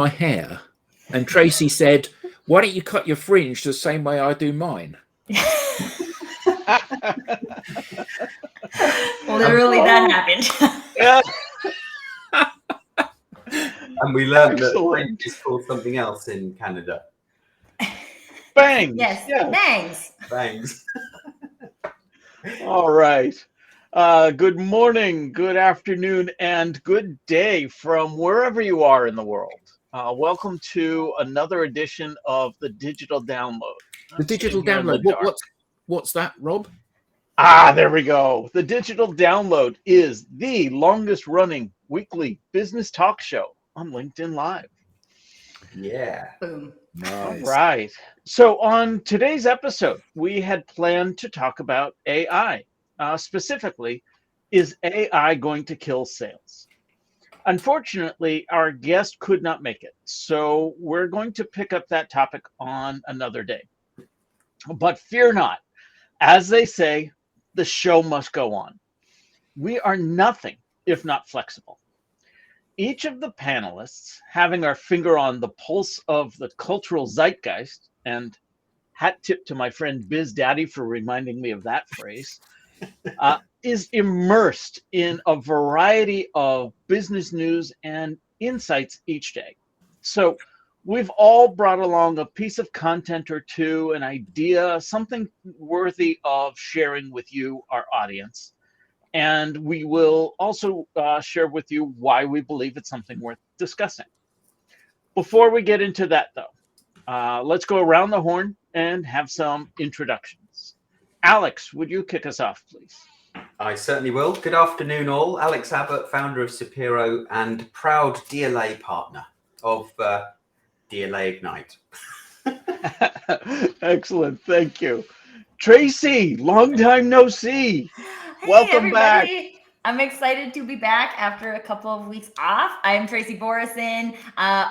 my hair, and Tracy said, "Why don't you cut your fringe the same way I do mine?" Literally, that happened. Yeah. And we learned that Excellent. fringe is called something else in Canada. Bangs. Yes, Yeah. bangs. Thanks. All right. Good morning, good afternoon, and good day from wherever you are in the world. Welcome to another edition of the Digital Download. The digital download. What's that, Rob? There we go. The Digital Download is the longest running weekly business talk show on LinkedIn Live. Yeah. Boom. Nice. All right. So on today's episode, we had planned to talk about AI. Specifically, is AI going to kill sales? Unfortunately, our guest could not make it, so we're going to pick up that topic on another day. But fear not, as they say, the show must go on. We are nothing if not flexible. Each of the panelists, having our finger on the pulse of the cultural zeitgeist, and hat tip to my friend Biz Daddy for reminding me of that phrase, is immersed in a variety of business news and insights each day. So we've all brought along a piece of content or two, an idea, something worthy of sharing with you, our audience. And we will also share with you why we believe it's something worth discussing. Before we get into that, though, let's go around the horn and have some introductions. Alex, would you kick us off, please? I certainly will. Good afternoon, all. Alex Abbott, founder of Sapiro and proud DLA partner of DLA Ignite. Excellent. Thank you. Tracy, long time no see. Hey, Welcome back. everybody. I'm excited to be back after a couple of weeks off. I'm Tracy Borison,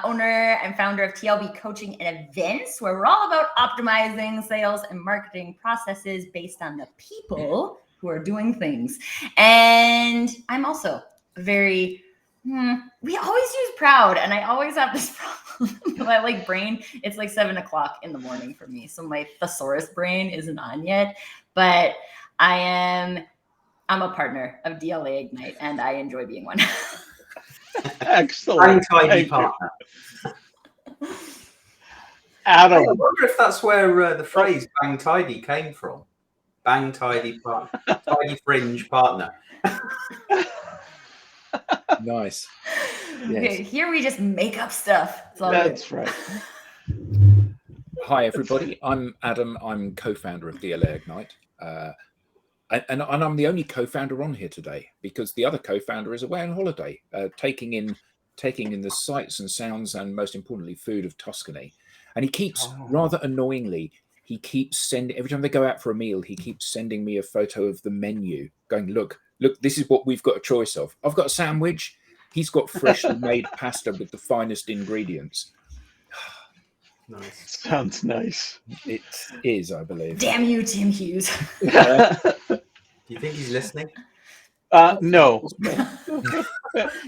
owner and founder of TLB Coaching and Events, where we're all about optimizing sales and marketing processes based on the people who are doing things. And I'm also very, we always use proud, and I always have this problem. My brain, it's like 7 o'clock in the morning for me. So my thesaurus brain isn't on yet, but I'm a partner of DLA Ignite, and I enjoy being one. Excellent. Tidy partner. Adam. I wonder if that's where the phrase "bang tidy" came from. Bang tidy partner, tidy fringe partner. Nice. Okay, Yes. here we just make up stuff. It's all That's good. right. Hi, everybody. I'm Adam. I'm co-founder of DLA Ignite. And I'm the only co-founder on here today because the other co-founder is away on holiday, taking in the sights and sounds and, most importantly, food of Tuscany. And he keeps, rather annoyingly, sending, every time they go out for a meal, he keeps sending me a photo of the menu, going, look, this is what we've got a choice of. I've got a sandwich. He's got freshly made pasta with the finest ingredients. Nice. Sounds nice. It is, I believe. Damn you, Tim Hughes. Do you think he's listening? No.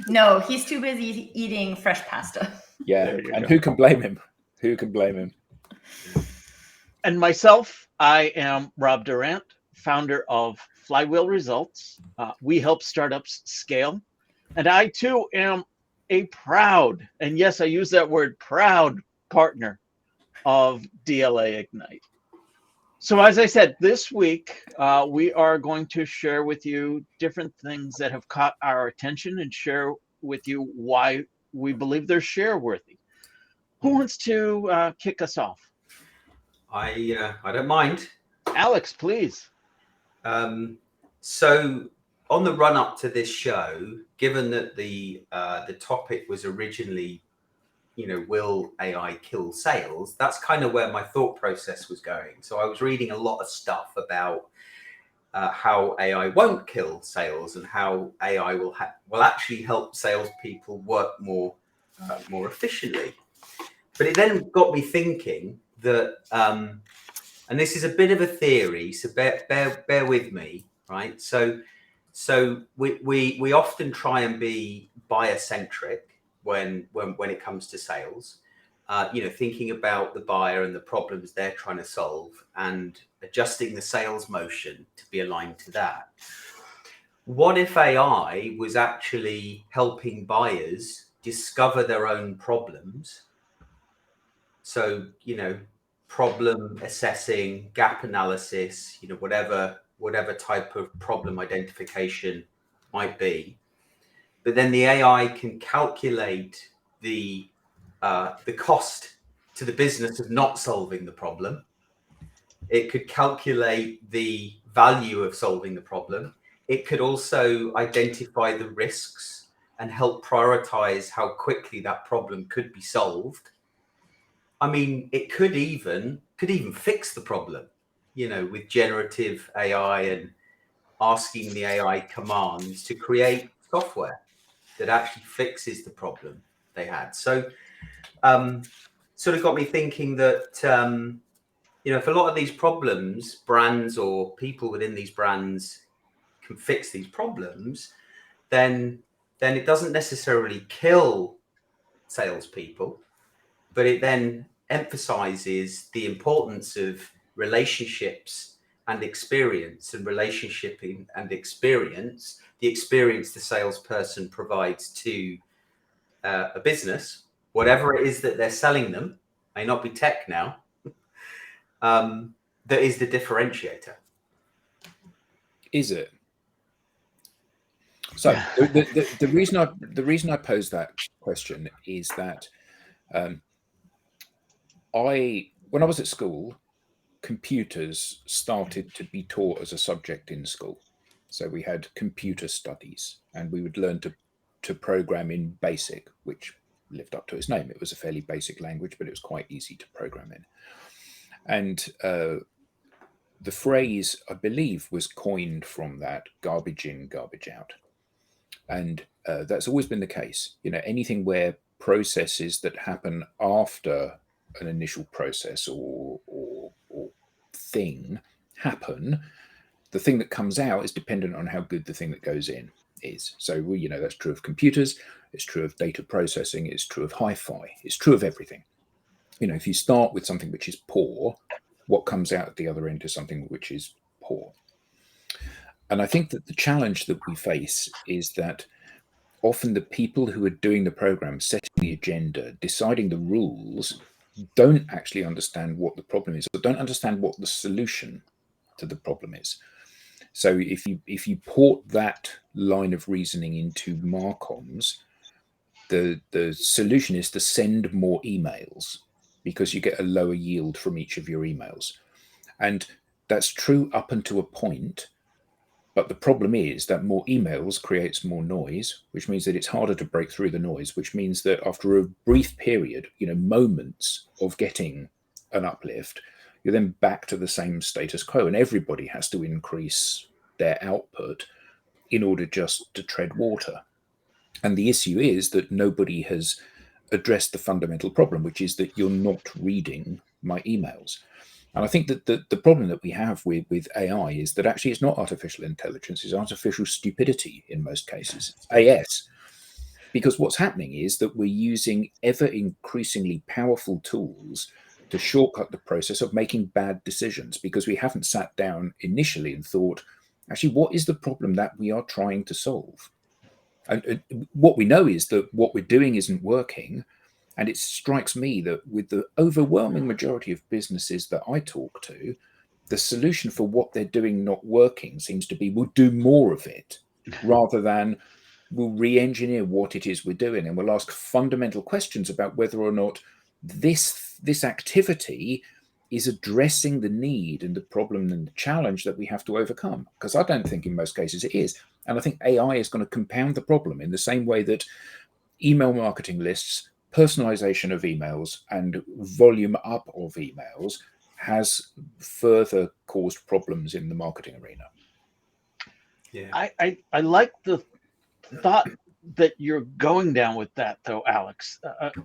No, he's too busy eating fresh pasta. Yeah, and who can blame him? Who can blame him? And myself, I am Rob Durant, founder of Flywheel Results. We help startups scale. And I, too, am a proud, and yes, I use that word, proud partner of DLA Ignite. So as I said, this week, we are going to share with you different things that have caught our attention and share with you why we believe they're share worthy. Who wants to kick us off? I don't mind. Alex, please. So on the run up to this show, given that the topic was originally, will AI kill sales? That's kind of where my thought process was going. So I was reading a lot of stuff about how AI won't kill sales and how AI will actually help salespeople work more efficiently. But it then got me thinking that, and this is a bit of a theory, so bear with me, right? So we often try and be buyer-centric, when it comes to sales. Thinking about the buyer and the problems they're trying to solve and adjusting the sales motion to be aligned to that. What if AI was actually helping buyers discover their own problems? So, problem assessing, gap analysis, whatever type of problem identification might be. But then the AI can calculate the cost to the business of not solving the problem. It could calculate the value of solving the problem. It could also identify the risks and help prioritize how quickly that problem could be solved. I mean, it could even fix the problem, with generative AI and asking the AI commands to create software that actually fixes the problem they had. So sort of got me thinking that, if a lot of these problems, brands or people within these brands can fix these problems, then it doesn't necessarily kill salespeople, but it then emphasizes the importance of relationships and experience, and relationshiping and experience, the experience the salesperson provides to a business, whatever it is that they're selling them, may not be tech now, that is the differentiator. Is it? So the reason I pose that question is that when I was at school, computers started to be taught as a subject in school. So we had computer studies, and we would learn to program in BASIC, which lived up to its name. It was a fairly basic language, but it was quite easy to program in. And the phrase, I believe, was coined from that: garbage in, garbage out. And that's always been the case. Anything where processes that happen after an initial process or thing happen, the thing that comes out is dependent on how good the thing that goes in is. So that's true of computers, it's true of data processing, it's true of hi-fi, it's true of everything. If you start with something which is poor, what comes out at the other end is something which is poor. And I think that the challenge that we face is that often the people who are doing the program, setting the agenda, deciding the rules, don't actually understand what the problem is, or don't understand what the solution to the problem is. So if you port that line of reasoning into Marcoms, the solution is to send more emails, because you get a lower yield from each of your emails. And that's true up until a point. But the problem is that more emails creates more noise, which means that it's harder to break through the noise, which means that after a brief period, moments of getting an uplift, you're then back to the same status quo, and everybody has to increase their output in order just to tread water. And the issue is that nobody has addressed the fundamental problem, which is that you're not reading my emails. And I think that the problem that we have with AI is that actually it's not artificial intelligence, it's artificial stupidity in most cases, AS. Because what's happening is that we're using ever increasingly powerful tools to shortcut the process of making bad decisions, because we haven't sat down initially and thought, actually, what is the problem that we are trying to solve? And what we know is that what we're doing isn't working. And it strikes me that with the overwhelming majority of businesses that I talk to, the solution for what they're doing not working seems to be, we'll do more of it, rather than we'll re-engineer what it is we're doing, and we'll ask fundamental questions about whether or not this activity is addressing the need and the problem and the challenge that we have to overcome. Because I don't think in most cases it is. And I think AI is going to compound the problem in the same way that email marketing lists, personalization of emails, and volume up of emails has further caused problems in the marketing arena. Yeah, I like the thought that you're going down with that, though, Alex,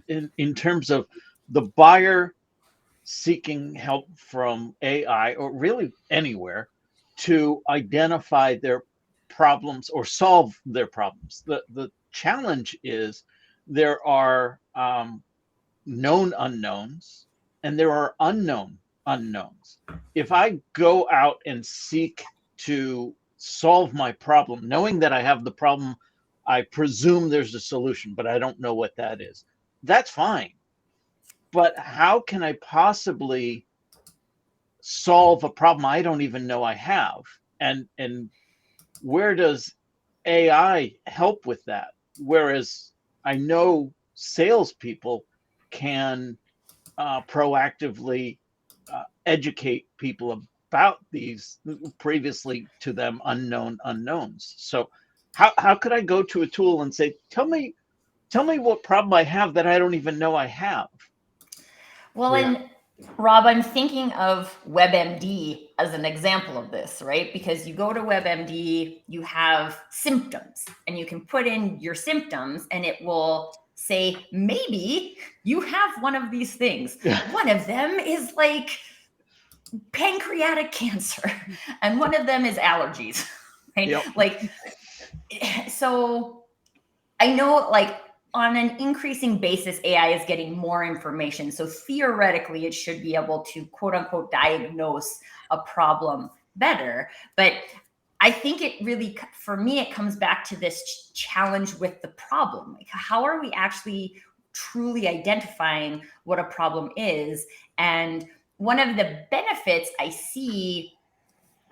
in terms of the buyer seeking help from AI, or really anywhere, to identify their problems or solve their problems. The challenge is there are known unknowns and there are unknown unknowns. If I go out and seek to solve my problem, knowing that I have the problem, I presume there's a solution, but I don't know what that is. That's fine. But how can I possibly solve a problem I don't even know I have? And where does AI help with that? Whereas I know salespeople can proactively educate people about these previously to them unknown unknowns. So how could I go to a tool and say, tell me what problem I have that I don't even know I have? Well, and Rob, I'm thinking of WebMD as an example of this, right? Because you go to WebMD, you have symptoms, and you can put in your symptoms and it will say, maybe you have one of these things. One of them is like pancreatic cancer, and one of them is allergies, right? Yep. Like, so I know, like, on an increasing basis, AI is getting more information. So theoretically, it should be able to, quote unquote, diagnose a problem better. But I think it really, for me, it comes back to this challenge with the problem. Like, how are we actually truly identifying what a problem is? And one of the benefits I see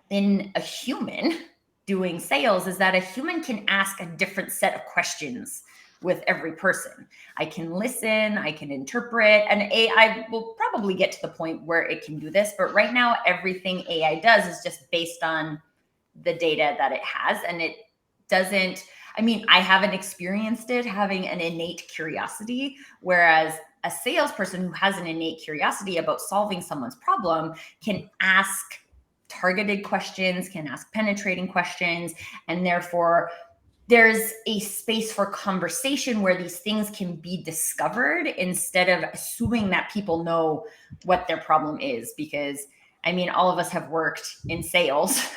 in a human doing sales is that a human can ask a different set of questions with every person. I can listen, I can interpret, and AI will probably get to the point where it can do this. But right now, everything AI does is just based on the data that it has. And it doesn't, I mean, I haven't experienced it having an innate curiosity, whereas a salesperson who has an innate curiosity about solving someone's problem can ask targeted questions, can ask penetrating questions, and therefore there's a space for conversation where these things can be discovered instead of assuming that people know what their problem is. Because, I mean, all of us have worked in sales,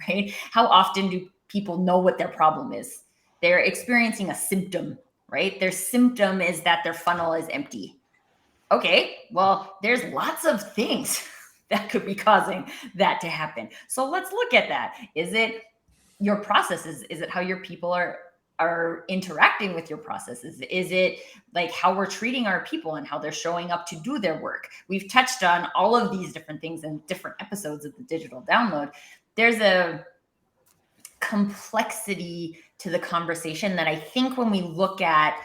right? How often do people know what their problem is? They're experiencing a symptom, right? Their symptom is that their funnel is empty. Okay, well, there's lots of things that could be causing that to happen. So let's look at that. Is it your processes? Is it how your people are interacting with your processes? Is it like how we're treating our people and how they're showing up to do their work? We've touched on all of these different things in different episodes of the Digital Download. There's a complexity to the conversation that I think when we look at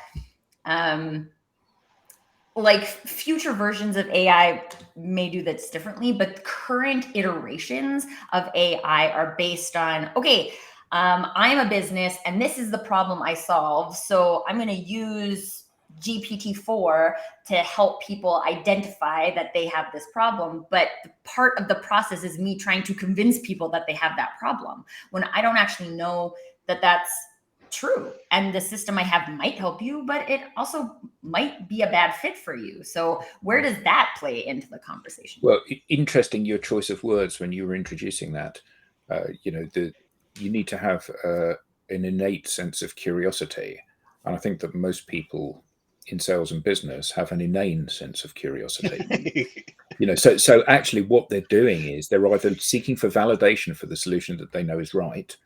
like future versions of AI may do this differently, but current iterations of AI are based on, okay, I'm a business and this is the problem I solve. So I'm going to use GPT-4 to help people identify that they have this problem. But part of the process is me trying to convince people that they have that problem when I don't actually know that that's true. And the system I have might help you, but it also might be a bad fit for you. So where does that play into the conversation? Well, interesting your choice of words when you were introducing that. You need to have an innate sense of curiosity. And I think that most people in sales and business have an inane sense of curiosity. So actually what they're doing is they're either seeking for validation for the solution that they know is right,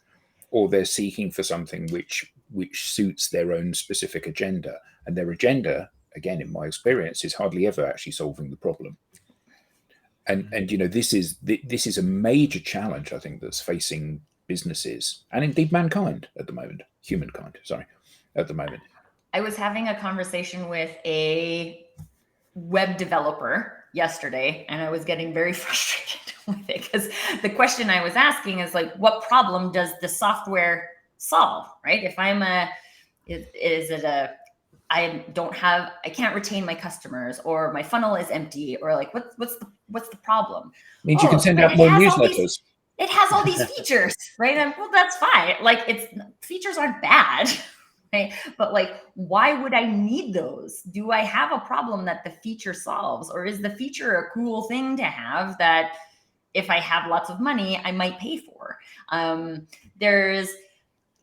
or they're seeking for something which suits their own specific agenda. And their agenda, again, in my experience, is hardly ever actually solving the problem. And this is a major challenge, I think, that's facing businesses and indeed mankind at the moment, humankind, sorry, at the moment. I was having a conversation with a web developer yesterday, and I was getting very frustrated with it because the question I was asking is like, what problem does the software solve, right? If I'm I can't retain my customers, or my funnel is empty, or like what's the problem? Means you can send out more newsletters. It has all these features, right? And well, that's fine. Like features aren't bad. Right? But like, why would I need those? Do I have a problem that the feature solves? Or is the feature a cool thing to have that if I have lots of money, I might pay for?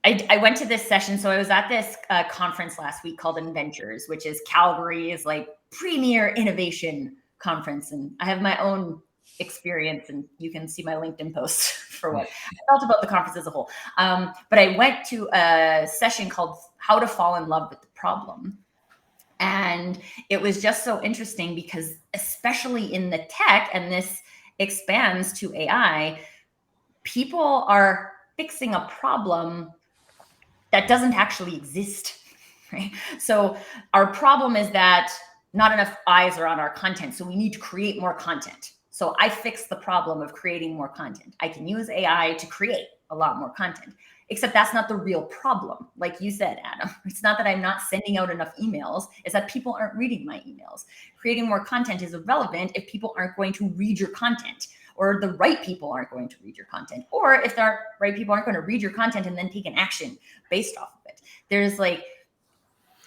I went to this session. So I was at this conference last week called Inventures, which is Calgary's like premier innovation conference. And I have my own experience, and you can see my LinkedIn post for what I felt about the conference as a whole. But I went to a session called How to Fall in Love with the Problem. And it was just so interesting because especially in the tech, and this expands to AI, people are fixing a problem that doesn't actually exist, right? So our problem is that not enough eyes are on our content. So we need to create more content. So I fixed the problem of creating more content. I can use AI to create a lot more content, except that's not the real problem. Like you said, Adam, it's not that I'm not sending out enough emails. It's that people aren't reading my emails. Creating more content is irrelevant if people aren't going to read your content, or the right people aren't going to read your content, or if the right people aren't going to read your content and then take an action based off of it. There's like,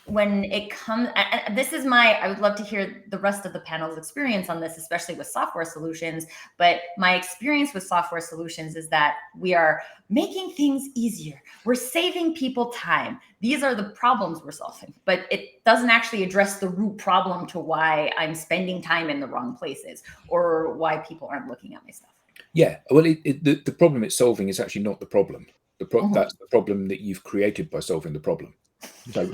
when it comes, this is I would love to hear the rest of the panel's experience on this, especially with software solutions. But my experience with software solutions is that we are making things easier. We're saving people time. These are the problems we're solving, but it doesn't actually address the root problem to why I'm spending time in the wrong places or why people aren't looking at my stuff. Yeah, well, the problem it's solving is actually not the problem. That's the problem that you've created by solving the problem. So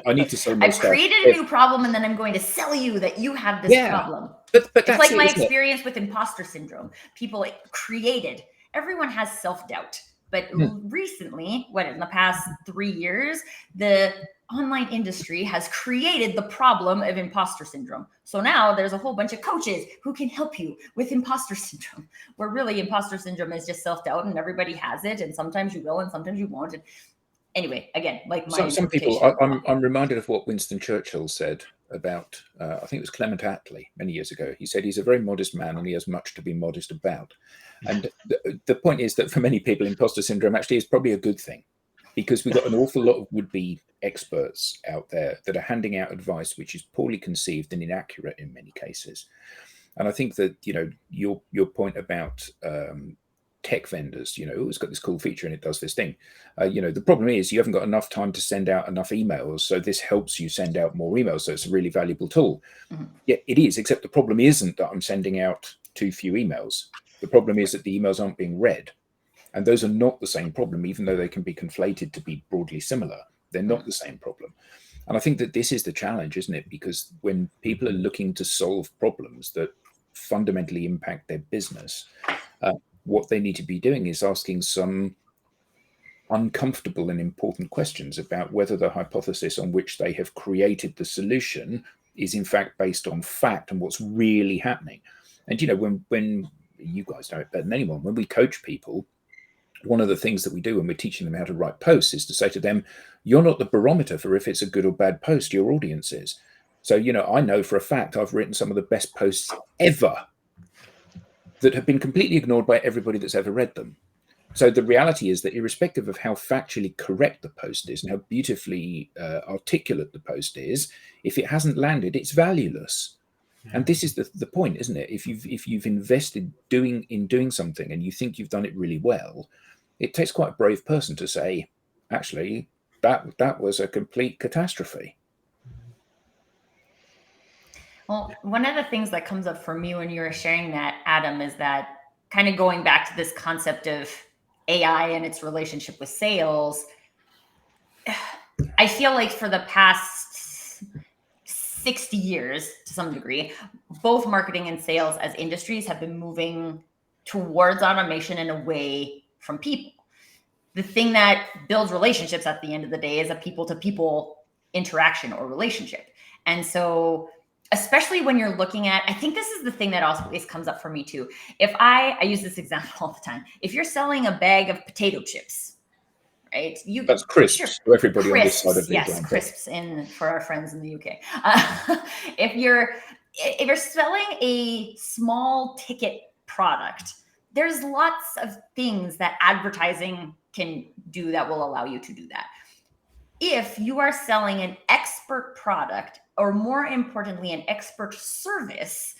I need to sell my I've stuff. created a new problem, and then I'm going to sell you that you have this problem. But it's that's like my experience with imposter syndrome. People created, everyone has self-doubt. But recently, in the past 3 years, the online industry has created the problem of imposter syndrome. So now there's a whole bunch of coaches who can help you with imposter syndrome, where really imposter syndrome is just self-doubt, and everybody has it. And sometimes you will, and sometimes you won't. And anyway, again, like my some people, I'm reminded of what Winston Churchill said about, I think it was Clement Attlee many years ago. He said he's a very modest man and he has much to be modest about. And the point is that for many people, imposter syndrome actually is probably a good thing, because we've got an awful lot of would-be experts out there that are handing out advice which is poorly conceived and inaccurate in many cases. And I think that, your point about tech vendors, it's got this cool feature and it does this thing. The problem is you haven't got enough time to send out enough emails. So this helps you send out more emails. So it's a really valuable tool. Yeah, it is, except the problem isn't that I'm sending out too few emails. The problem is that the emails aren't being read. And those are not the same problem, even though they can be conflated to be broadly similar. They're not the same problem. And I think that this is the challenge, isn't it? Because when people are looking to solve problems that fundamentally impact their business, what they need to be doing is asking some uncomfortable and important questions about whether the hypothesis on which they have created the solution is in fact based on fact and what's really happening. And, when you guys know it better than anyone, when we coach people, one of the things that we do when we're teaching them how to write posts is to say to them, you're not the barometer for if it's a good or bad post, your audience is. So, I know for a fact I've written some of the best posts ever that have been completely ignored by everybody that's ever read them. So the reality is that irrespective of how factually correct the post is and how beautifully articulate the post is, if it hasn't landed, it's valueless. And this is the point, isn't it? If you've invested in doing something and you think you've done it really well, it takes quite a brave person to say, actually, that was a complete catastrophe. Well, one of the things that comes up for me when you were sharing that, Adam, is that kind of going back to this concept of AI and its relationship with sales. I feel like for the past 60 years, to some degree, both marketing and sales as industries have been moving towards automation and away from people. The thing that builds relationships at the end of the day is a people-to-people interaction or relationship. And so especially when you're looking at, I think this is the thing that always comes up for me too. If I use this example all the time. If you're selling a bag of potato chips, right? That's crisps for everybody on this side of the Atlantic. Yes, crisps for our friends in the UK. If you're selling a small ticket product, there's lots of things that advertising can do that will allow you to do that. If you are selling an expert product, or more importantly, an expert service,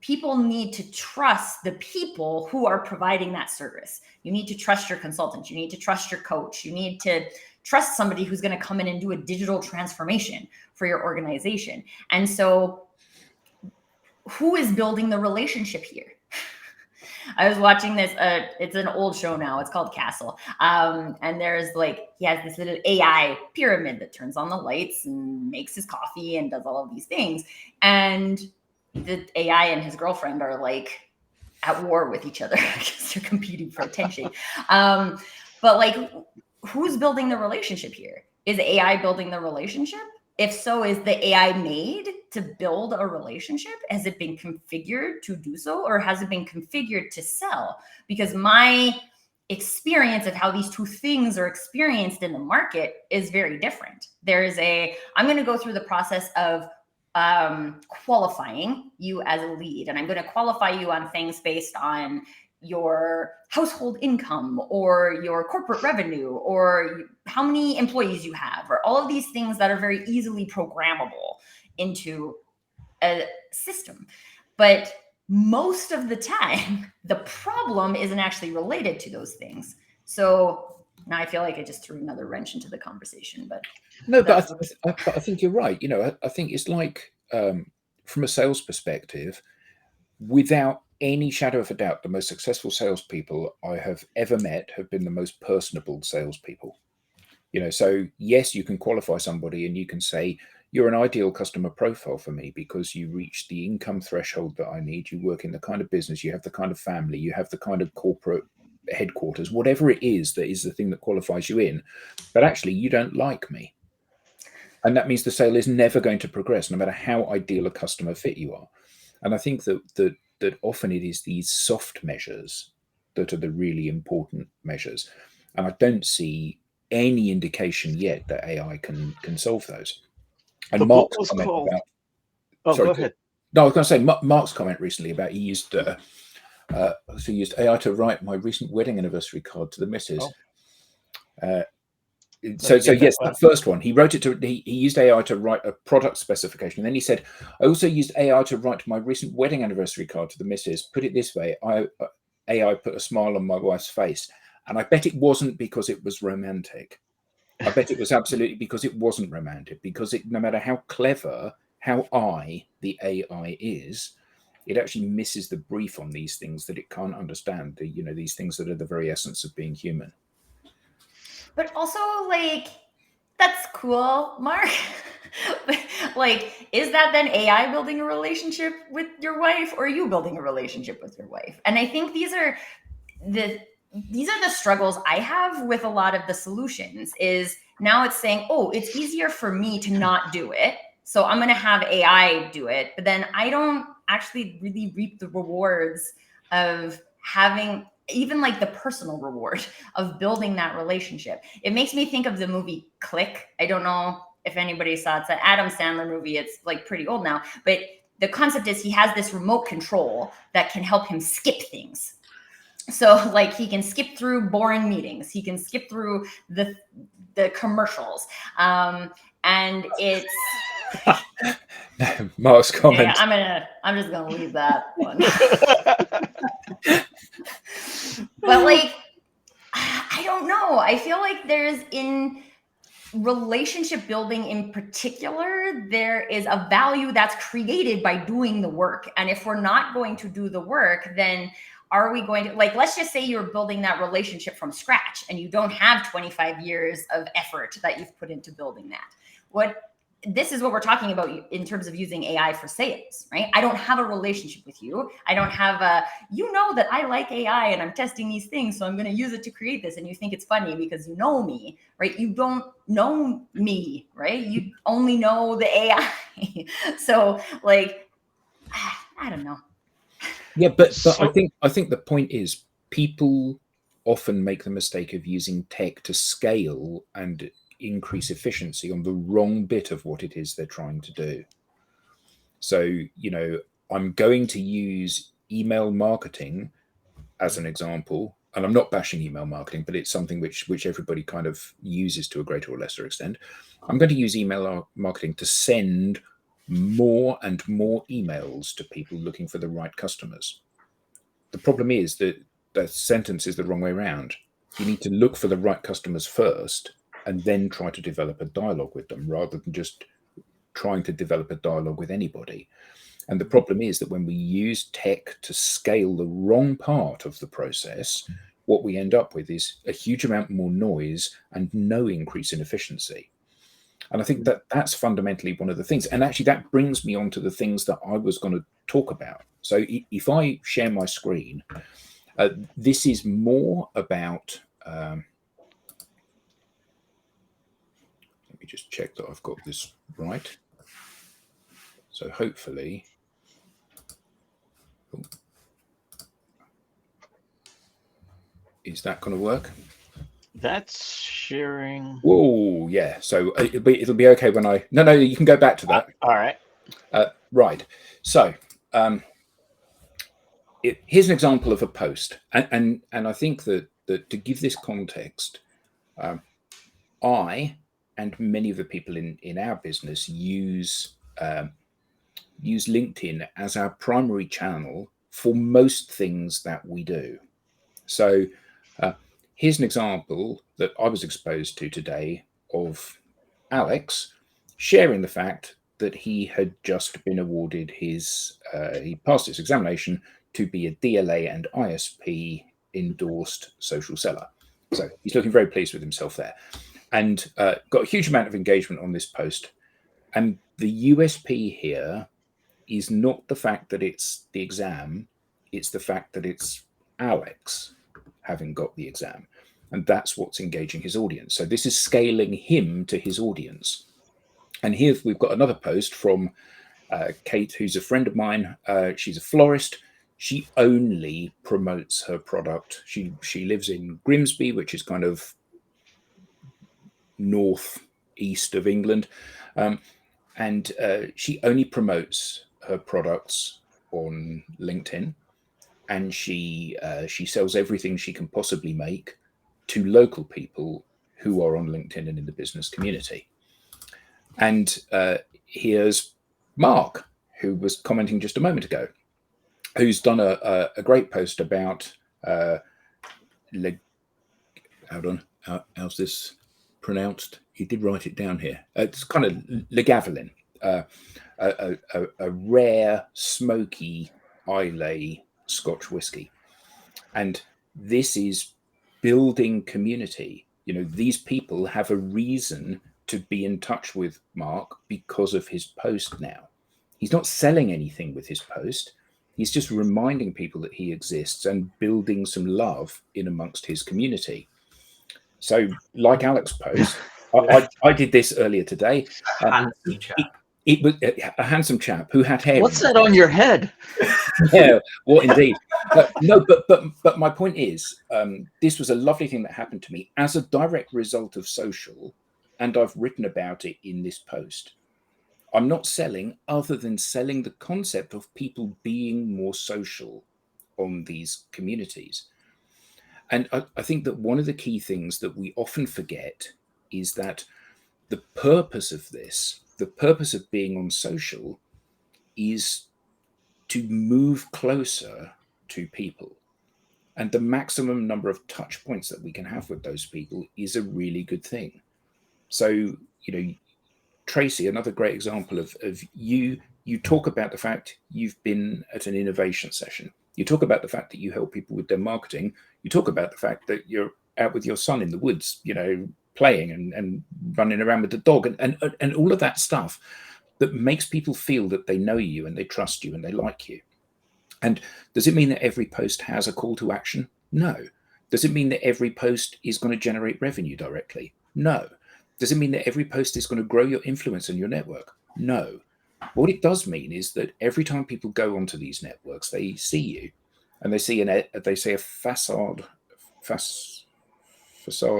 people need to trust the people who are providing that service. You need to trust your consultant. You need to trust your coach. You need to trust somebody who's going to come in and do a digital transformation for your organization. And so who is building the relationship here? I was watching this, it's an old show now. It's called Castle. And there's like, he has this little AI pyramid that turns on the lights and makes his coffee and does all of these things. And the AI and his girlfriend are like at war with each other because they're competing for attention. But like, who's building the relationship here? Is AI building the relationship? If so, is the AI made to build a relationship? Has it been configured to do so, or has it been configured to sell? Because my experience of how these two things are experienced in the market is very different. I'm going to go through the process of qualifying you as a lead, and I'm going to qualify you on things based on your household income or your corporate revenue or how many employees you have, or all of these things that are very easily programmable into a system. But most of the time, the problem isn't actually related to those things. So now I feel like I just threw another wrench into the conversation. But no, but I think you're right. You know, I think it's like from a sales perspective, without any shadow of a doubt, the most successful salespeople I have ever met have been the most personable salespeople. You know, so yes, you can qualify somebody and you can say, you're an ideal customer profile for me because you reach the income threshold that I need. You work in the kind of business, you have the kind of family, you have the kind of corporate headquarters, whatever it is that is the thing that qualifies you in. But actually, you don't like me. And that means the sale is never going to progress, no matter how ideal a customer fit you are. And I think that often it is these soft measures that are the really important measures. And I don't see any indication yet that AI can solve those. And The Mark's book was comment called. about, Oh, sorry, go ahead. No, I was going to say Mark's comment recently about he used AI to write my recent wedding anniversary card to the missus. Oh. So yes, that first one, he wrote it to, he used AI to write a product specification. And then he said, I also used AI to write my recent wedding anniversary card to the missus. Put it this way, AI put a smile on my wife's face. And I bet it wasn't because it was romantic. I bet it was absolutely because it wasn't romantic, because no matter how clever, the AI is, it actually misses the brief on these things that it can't understand, these things that are the very essence of being human. But also, like, that's cool, Mark. Like, is that then AI building a relationship with your wife, or are you building a relationship with your wife? And I think these are the struggles I have with a lot of the solutions. Is now it's saying, oh, it's easier for me to not do it, so I'm going to have AI do it. But then I don't actually really reap the rewards of having even like the personal reward of building that relationship. It makes me think of the movie Click. I don't know if anybody saw it. It's an Adam Sandler movie. It's like pretty old now, but the concept is he has this remote control that can help him skip things. So like he can skip through boring meetings. He can skip through the commercials. And it's Mark's comment. Yeah, I'm just gonna leave that one. But like, I don't know. I feel like there's in relationship building in particular, there is a value that's created by doing the work. And if we're not going to do the work, then are we going to, like, let's just say you're building that relationship from scratch and you don't have 25 years of effort that you've put into building that. This is what we're talking about in terms of using AI for sales, right? I don't have a relationship with you. I don't have that I like AI and I'm testing these things, so I'm going to use it to create this. And you think it's funny because you know me, right? You don't know me, right? You only know the AI. So like, I don't know. Yeah, but I think the point is people often make the mistake of using tech to scale and increase efficiency on the wrong bit of what it is they're trying to do. So, I'm going to use email marketing as an example, and I'm not bashing email marketing, but it's something which everybody kind of uses to a greater or lesser extent. I'm going to use email marketing to send more and more emails to people looking for the right customers. The problem is that the sentence is the wrong way around. You need to look for the right customers first and then try to develop a dialogue with them, rather than just trying to develop a dialogue with anybody. And the problem is that when we use tech to scale the wrong part of the process, what we end up with is a huge amount more noise and no increase in efficiency. And I think that that's fundamentally one of the things. And actually, that brings me on to the things that I was going to talk about. So if I share my screen, this is more about, let me just check that I've got this right. So hopefully, is that going to work? That's sharing. Whoa, yeah. So it'll be okay when I. No, you can go back to that. All right. Right. So here's an example of a post, and I think that to give this context, I and many of the people in our business use LinkedIn as our primary channel for most things that we do. So here's an example that I was exposed to today of Alex sharing the fact that he had just been awarded he passed his examination to be a DLA and ISP endorsed social seller. So he's looking very pleased with himself there, and got a huge amount of engagement on this post. And the USP here is not the fact that it's the exam, it's the fact that it's Alex having got the exam. And that's what's engaging his audience. So this is scaling him to his audience. And here we've got another post from Kate, who's a friend of mine. She's a florist. She only promotes her product. She lives in Grimsby, which is kind of northeast of England. And she only promotes her products on LinkedIn. And she sells everything she can possibly make to local people who are on LinkedIn and in the business community. And here's Mark, who was commenting just a moment ago, who's done a great post about how's this pronounced? He did write it down here. It's kind of Lagavulin, a rare, smoky Islay Scotch whiskey. And this is building community. You know, these people have a reason to be in touch with Mark because of his post now. He's not selling anything with his post. He's just reminding people that he exists and building some love in amongst his community. So like Alex's post, I did this earlier today. Handsome chap. It was a handsome chap who had hair. What's that on your head? Yeah, what indeed. No, but my point is, this was a lovely thing that happened to me as a direct result of social, and I've written about it in this post. I'm not selling other than selling the concept of people being more social on these communities. And I think that one of the key things that we often forget is that the purpose of this, the purpose of being on social, is to move closer to people. And the maximum number of touch points that we can have with those people is a really good thing. So, you know, Tracy, another great example of you talk about the fact you've been at an innovation session. You talk about the fact that you help people with their marketing. You talk about the fact that you're out with your son in the woods, you know, playing and running around with the dog and all of that stuff that makes people feel that they know you and they trust you and they like you. And does it mean that every post has a call to action? No. Does it mean that every post is going to generate revenue directly? No. Does it mean that every post is going to grow your influence and your network? No. What it does mean is that every time people go onto these networks, they see you, and they see a facade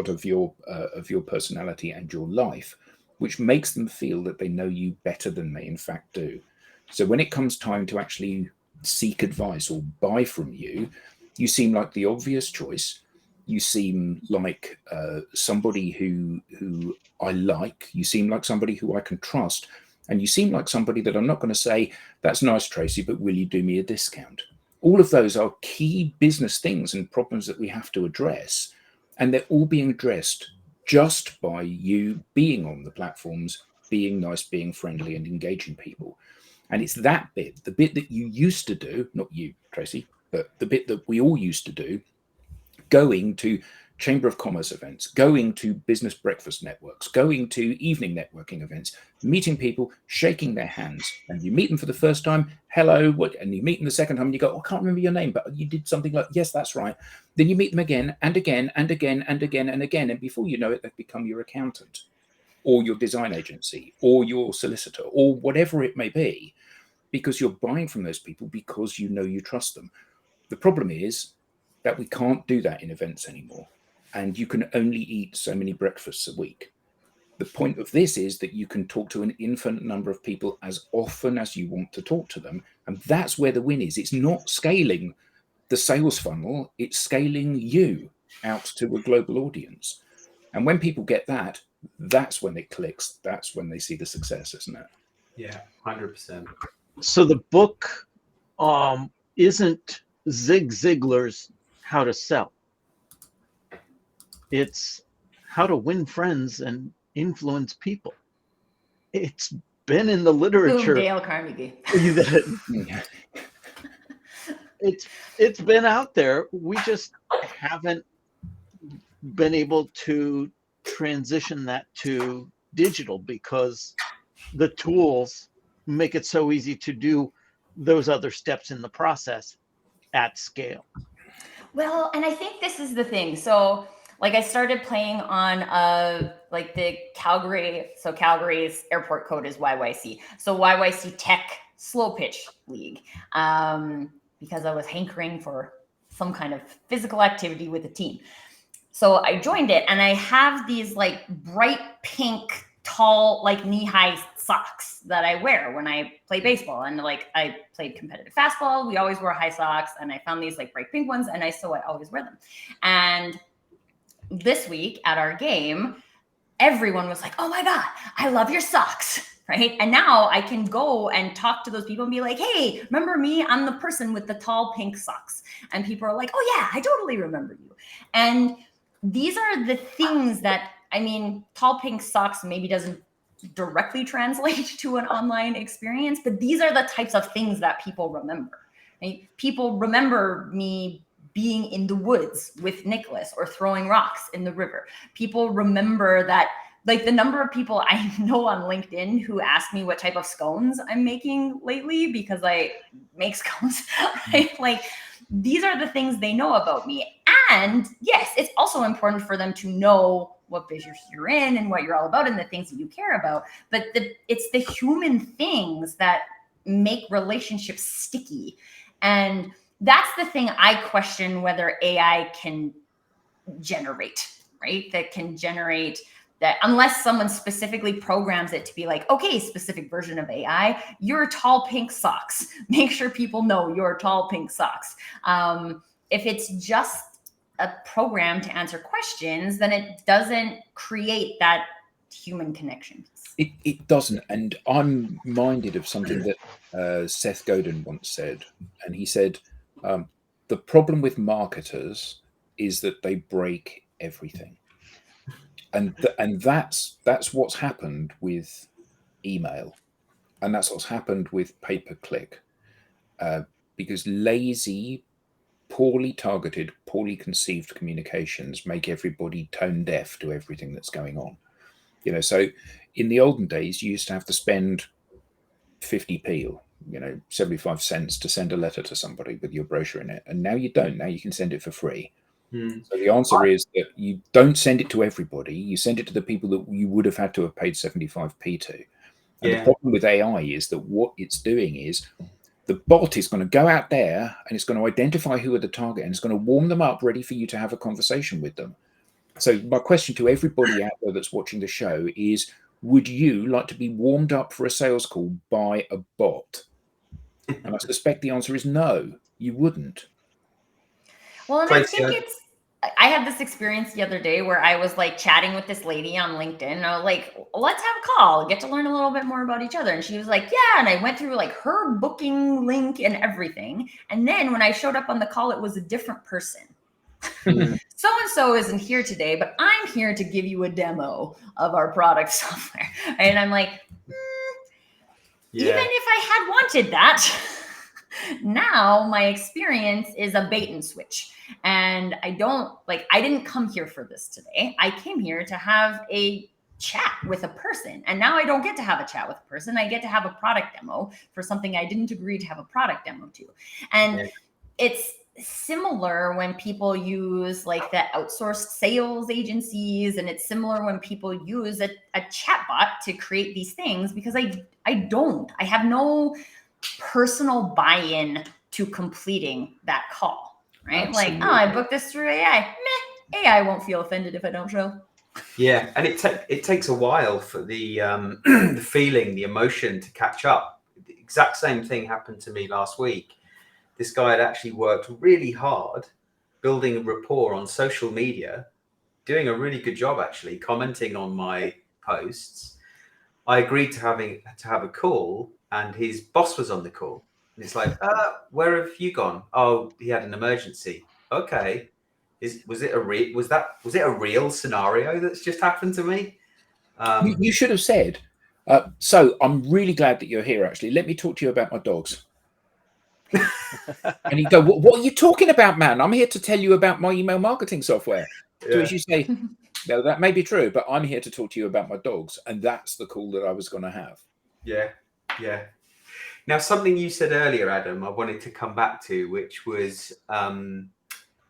of your personality and your life, which makes them feel that they know you better than they in fact do. So when it comes time to actually seek advice or buy from you, you seem like the obvious choice. You seem like somebody who I like. You seem like somebody who I can trust. And you seem like somebody that I'm not going to say, that's nice, Tracy, but will you do me a discount? All of those are key business things and problems that we have to address. And they're all being addressed just by you being on the platforms, being nice, being friendly, and engaging people. And it's that bit, the bit that you used to do, not you, Tracy, but the bit that we all used to do, going to Chamber of Commerce events, going to business breakfast networks, going to evening networking events, meeting people, shaking their hands. And you meet them for the first time, hello, what? And you meet them the second time and you go, oh, I can't remember your name, but you did something like, yes, that's right. Then you meet them again and again and again and again and again. And before you know it, they've become your accountant or your design agency or your solicitor or whatever it may be, because you're buying from those people because you know you trust them. The problem is that we can't do that in events anymore. And you can only eat so many breakfasts a week. The point of this is that you can talk to an infinite number of people as often as you want to talk to them. And that's where the win is. It's not scaling the sales funnel, it's scaling you out to a global audience. And when people get that, that's when it clicks. That's when they see the success, isn't it? Yeah, 100%. So the book isn't Zig Ziglar's How to Sell. It's how to win friends and influence people. It's been in the literature. Boom, Dale Carnegie. It's been out there. We just haven't been able to transition that to digital because the tools make it so easy to do those other steps in the process at scale. Well, and I think this is the thing. So like I started playing on like the Calgary. So Calgary's airport code is YYC. So YYC Tech Slow Pitch League, because I was hankering for some kind of physical activity with a team. So I joined it, and I have these like bright pink, tall, like knee-high socks that I wear when I play baseball. And like I played competitive fastball, we always wore high socks, and I found these like bright pink ones, and I always wear them. And this week at our game, everyone was like, oh my God, I love your socks, right? And now I can go and talk to those people and be like, hey, remember me? I'm the person with the tall pink socks. And people are like, oh yeah, I totally remember you. And these are the things that, I mean, tall pink socks maybe doesn't directly translate to an online experience, but these are the types of things that people remember. Right? People remember me being in the woods with Nicholas or throwing rocks in the river. People remember that, like the number of people I know on LinkedIn who ask me what type of scones I'm making lately because I make scones, right? Like these are the things they know about me. And yes, it's also important for them to know what business you're in and what you're all about and the things that you care about. But it's the human things that make relationships sticky. And that's the thing I question whether AI can generate, right? That can generate that, unless someone specifically programs it to be like, okay, specific version of AI, your tall pink socks. Make sure people know your tall pink socks. If it's just a program to answer questions, then it doesn't create that human connection. It doesn't. And I'm minded of something that Seth Godin once said. And he said, the problem with marketers is that they break everything. And that's what's happened with email. And that's what's happened with pay-per-click. Because lazy, poorly targeted, poorly conceived communications make everybody tone deaf to everything that's going on. You know, so in the olden days, you used to have to spend 50p or 75 cents to send a letter to somebody with your brochure in it, and now you don't. Now you can send it for free. So the answer is that you don't send it to everybody. You send it to the people that you would have had to have paid 75p to. And the problem with AI is that what it's doing is the bot is going to go out there and it's going to identify who are the target and it's going to warm them up, ready for you to have a conversation with them. So my question to everybody out there that's watching the show is, would you like to be warmed up for a sales call by a bot? And I suspect the answer is no, you wouldn't. Well, and I think it's I had this experience the other day where I was like chatting with this lady on LinkedIn. And I was like, let's have a call, get to learn a little bit more about each other. And she was like, yeah. And I went through like her booking link and everything. And then when I showed up on the call, it was a different person. So-and-so isn't here today, but I'm here to give you a demo of our product software. And I'm like, even if I had wanted that, now my experience is a bait and switch. And I didn't come here for this today. I came here to have a chat with a person. And now I don't get to have a chat with a person. I get to have a product demo for something I didn't agree to have a product demo to. And it's similar when people use like the outsourced sales agencies, and it's similar when people use a chatbot to create these things, because I have no personal buy-in to completing that call, right? Absolutely. Like, oh, I booked this through AI. Meh, AI won't feel offended if I don't show. Yeah, and it takes a while for the the feeling, the emotion to catch up. The exact same thing happened to me last week. This guy had actually worked really hard building a rapport on social media, doing a really good job actually, commenting on my posts. I agreed to have a call, and his boss was on the call. And it's like, where have you gone? Oh, he had an emergency. Okay. Was it a real scenario that's just happened to me? You should have said, so I'm really glad that you're here, actually. Let me talk to you about my dogs. And you go, what are you talking about, man? I'm here to tell you about my email marketing software. To which you say, no, that may be true, but I'm here to talk to you about my dogs. And that's the call that I was going to have. Yeah. Now, something you said earlier, Adam, I wanted to come back to, which was...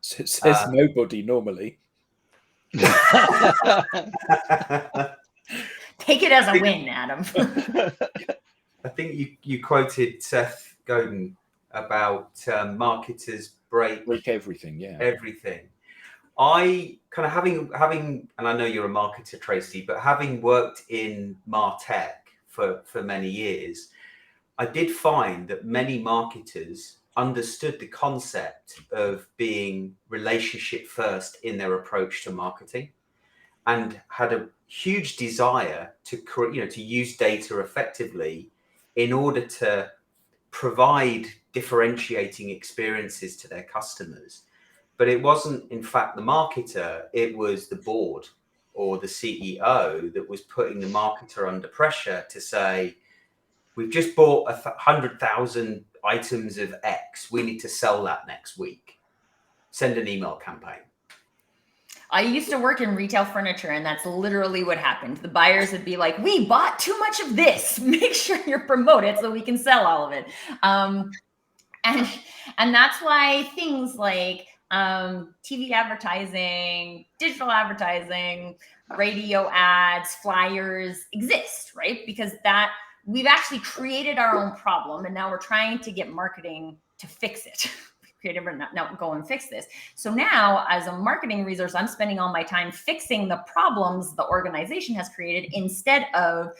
says nobody normally. Take it as a win, Adam. I think you quoted Seth Godin about marketers break everything. Yeah, everything. I kind of having, and I know you're a marketer, Tracy, but having worked in MarTech for many years, I did find that many marketers understood the concept of being relationship first in their approach to marketing, and had a huge desire to use data effectively in order to provide differentiating experiences to their customers. But it wasn't, in fact, the marketer, it was the board or the CEO that was putting the marketer under pressure to say, we've just bought 100,000 items of X. We need to sell that next week. Send an email campaign. I used to work in retail furniture, and that's literally what happened. The buyers would be like, we bought too much of this. Make sure you're promoted so we can sell all of it. And that's why things like TV advertising, digital advertising, radio ads, flyers exist, right? Because we've actually created our own problem, and now we're trying to get marketing to fix it. Now go and fix this. So now, as a marketing resource, I'm spending all my time fixing the problems the organization has created instead of,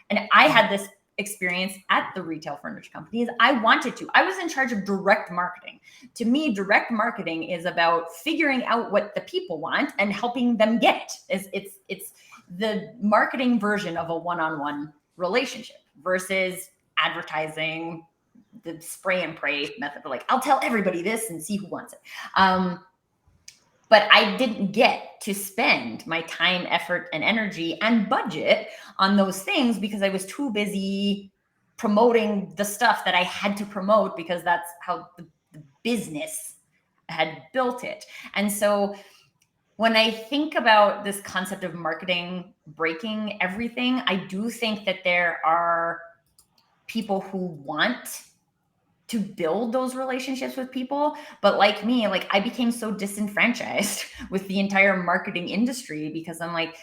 and I had this experience at the retail furniture company, is I was in charge of direct marketing. To me, direct marketing is about figuring out what the people want and helping them get it. It's the marketing version of a one-on-one relationship versus advertising, the spray and pray method. Like, I'll tell everybody this and see who wants it. But I didn't get to spend my time, effort, and energy and budget on those things because I was too busy promoting the stuff that I had to promote, because that's how the business had built it. And so when I think about this concept of marketing breaking everything, I do think that there are people who want to build those relationships with people. But like me, like, I became so disenfranchised with the entire marketing industry because I'm like,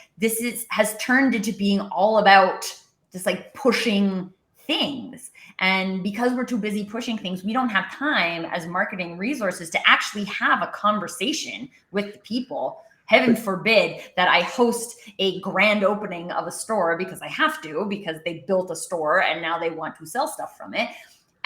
has turned into being all about just like pushing things. And because we're too busy pushing things, we don't have time as marketing resources to actually have a conversation with the people. Heaven forbid that I host a grand opening of a store because I have to, because they built a store and now they want to sell stuff from it.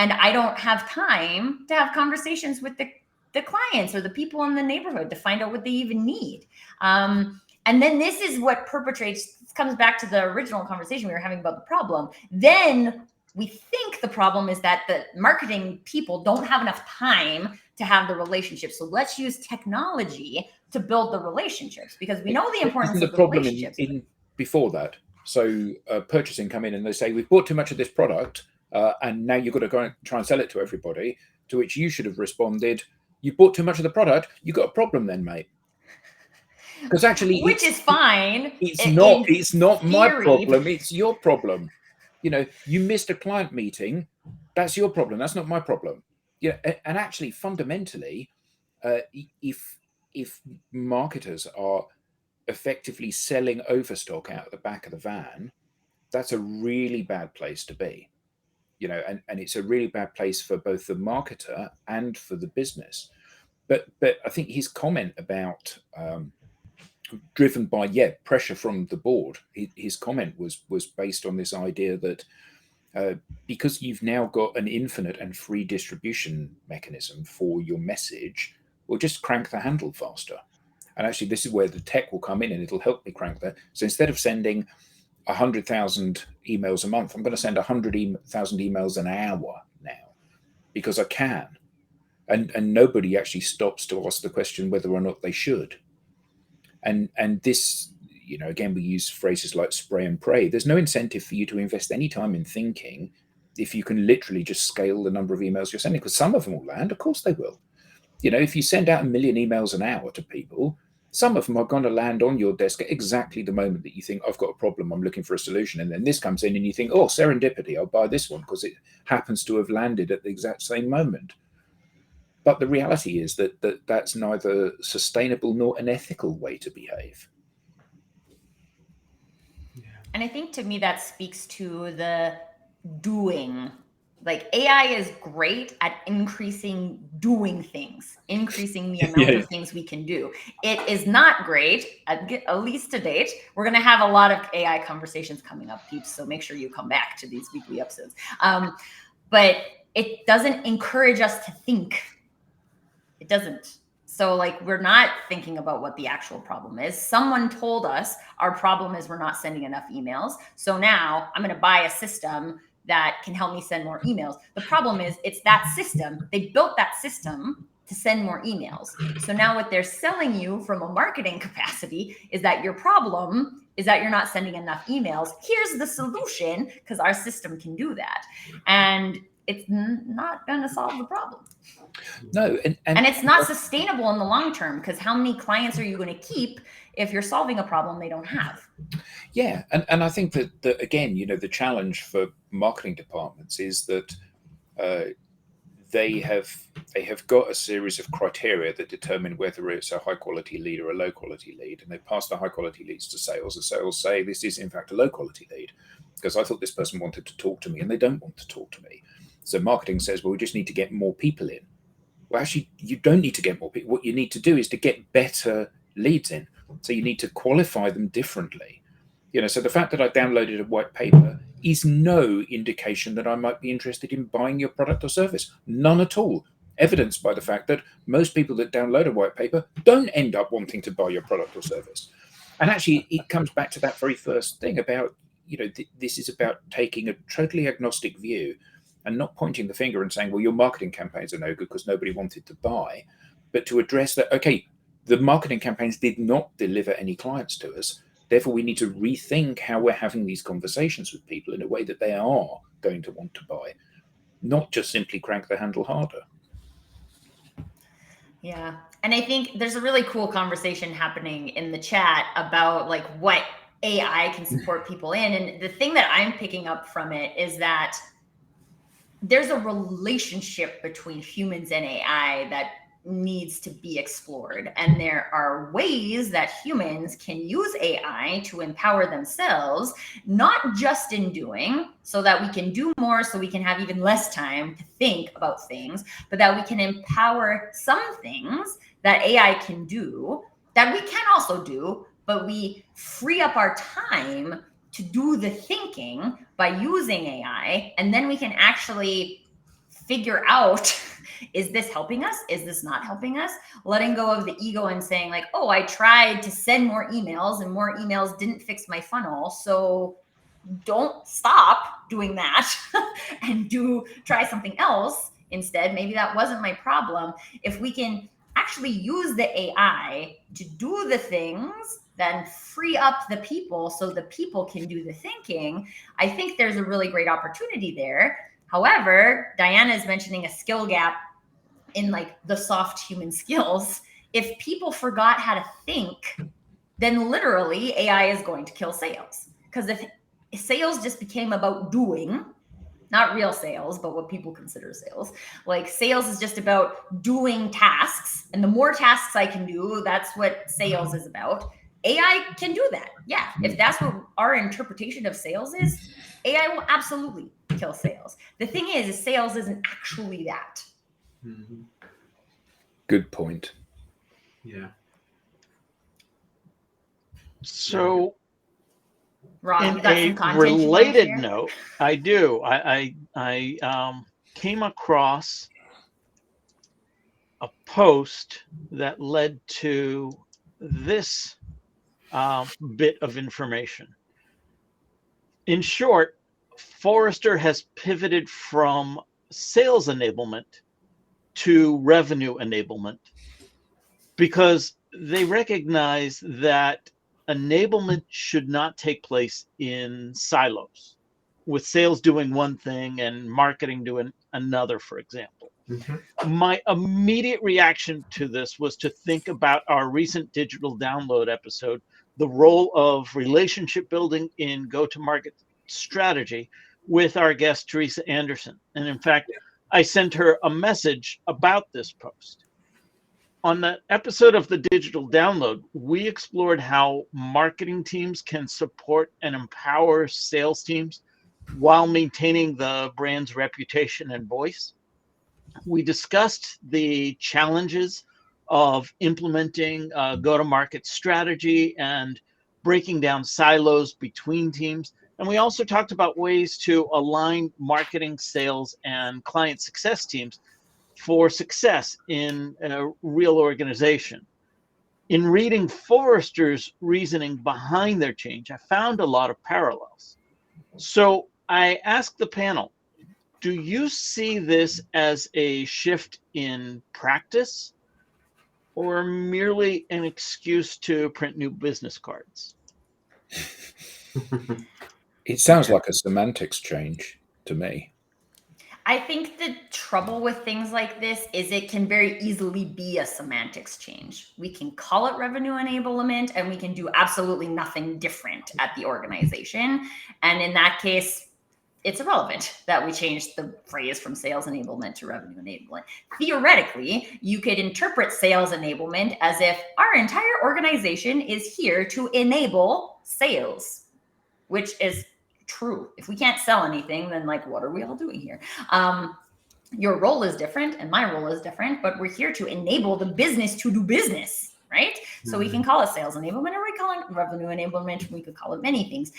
And I don't have time to have conversations with the the clients or the people in the neighborhood to find out what they even need. And then this is what comes back to the original conversation we were having about the problem. Then we think the problem is that the marketing people don't have enough time to have the relationship. So let's use technology to build the relationships, because we know the importance of the relationships. In before that. So purchasing come in and they say, we've bought too much of this product and now you've got to go and try and sell it to everybody, to which you should have responded, you bought too much of the product, you've got a problem then, mate. Because actually, which is fine. It's not my problem. It's your problem. You know, you missed a client meeting. That's your problem. That's not my problem. Yeah, and actually, fundamentally, if marketers are effectively selling overstock out of the back of the van, that's a really bad place to be. You know, and it's a really bad place for both the marketer and for the business. But I think his comment about driven by pressure from the board. His comment was based on this idea that because you've now got an infinite and free distribution mechanism for your message, we'll just crank the handle faster. And actually, this is where the tech will come in, and it'll help me crank that. So instead of sending 100,000 emails a month, I'm going to send 100,000 emails an hour now, because I can, and nobody actually stops to ask the question whether or not they should. And this, you know, again, we use phrases like spray and pray. There's no incentive for you to invest any time in thinking if you can literally just scale the number of emails you're sending, because some of them will land. Of course they will. You know, if you send out 1 million emails an hour to people, some of them are going to land on your desk at exactly the moment that you think, I've got a problem, I'm looking for a solution. And then this comes in and you think, oh, serendipity, I'll buy this one because it happens to have landed at the exact same moment. But the reality is that that's neither sustainable nor an ethical way to behave. And I think to me that speaks to the doing. Like, AI is great at increasing doing things, increasing the amount of things we can do. It is not great, at least to date. We're going to have a lot of AI conversations coming up, peeps, so make sure you come back to these weekly episodes. But it doesn't encourage us to think. It doesn't. So like, we're not thinking about what the actual problem is. Someone told us our problem is we're not sending enough emails. So now I'm going to buy a system that can help me send more emails. The problem is it's that system. They built that system to send more emails. So now what they're selling you from a marketing capacity is that your problem is that you're not sending enough emails. Here's the solution, because our system can do that. And it's not going to solve the problem. No, and it's not sustainable in the long term, because how many clients are you going to keep if you're solving a problem they don't have? Yeah, and I think that again, you know, the challenge for marketing departments is that they have got a series of criteria that determine whether it's a high quality lead or a low quality lead, and they pass the high quality leads to sales, and sales say this is in fact a low quality lead because I thought this person wanted to talk to me and they don't want to talk to me. So marketing says, well, we just need to get more people in. Well, actually, you don't need to get more people. What you need to do is to get better leads in. So you need to qualify them differently. You know, so the fact that I downloaded a white paper is no indication that I might be interested in buying your product or service. None at all. Evidenced by the fact that most people that download a white paper don't end up wanting to buy your product or service. And actually, it comes back to that very first thing about, you know, this is about taking a totally agnostic view and not pointing the finger and saying, well, your marketing campaigns are no good because nobody wanted to buy, but to address that, okay, the marketing campaigns did not deliver any clients to us. Therefore, we need to rethink how we're having these conversations with people in a way that they are going to want to buy, not just simply crank the handle harder. Yeah. And I think there's a really cool conversation happening in the chat about like what AI can support people in. And the thing that I'm picking up from it is that there's a relationship between humans and AI that needs to be explored. And there are ways that humans can use AI to empower themselves, not just in doing, so that we can do more, so we can have even less time to think about things, but that we can empower some things that AI can do that we can also do, but we free up our time to do the thinking by using AI, and then we can actually figure out, is this helping us? Is this not helping us? Letting go of the ego and saying like, oh, I tried to send more emails and more emails didn't fix my funnel. So don't stop doing that and try something else instead. Maybe that wasn't my problem. If we can actually use the AI to do the things, then free up the people so the people can do the thinking, I think there's a really great opportunity there. However, Diana is mentioning a skill gap in like the soft human skills. If people forgot how to think, then literally AI is going to kill sales. Because if sales just became about doing, not real sales, but what people consider sales. Like sales is just about doing tasks. And the more tasks I can do, that's what sales is about. AI can do that. Yeah. If that's what our interpretation of sales is, AI will absolutely kill sales. The thing is sales isn't actually that. Mm-hmm. Good point. Yeah. So, Rob, in you got a some content you want to related share? note, I do. I came across a post that led to this bit of information. In short, Forrester has pivoted from sales enablement to revenue enablement because they recognize that enablement should not take place in silos, with sales doing one thing and marketing doing another, for example. Mm-hmm. My immediate reaction to this was to think about our recent digital download episode, the role of relationship building in go-to-market strategy, with our guest, Teresa Anderson. And in fact, I sent her a message about this post. On that episode of the digital download, we explored how marketing teams can support and empower sales teams while maintaining the brand's reputation and voice. We discussed the challenges of implementing a go-to-market strategy and breaking down silos between teams. And we also talked about ways to align marketing, sales, and client success teams for success in a real organization. In reading Forrester's reasoning behind their change, I found a lot of parallels. So I asked the panel, do you see this as a shift in practice or merely an excuse to print new business cards? It sounds like a semantics change to me. I think the trouble with things like this is it can very easily be a semantics change. We can call it revenue enablement and we can do absolutely nothing different at the organization. And in that case, it's irrelevant that we changed the phrase from sales enablement to revenue enablement. Theoretically, you could interpret sales enablement as if our entire organization is here to enable sales, which is true. If we can't sell anything, then like, what are we all doing here? Your role is different and my role is different, but we're here to enable the business to do business, right? Mm-hmm. So we can call it sales enablement or we call it revenue enablement. We could call it many things.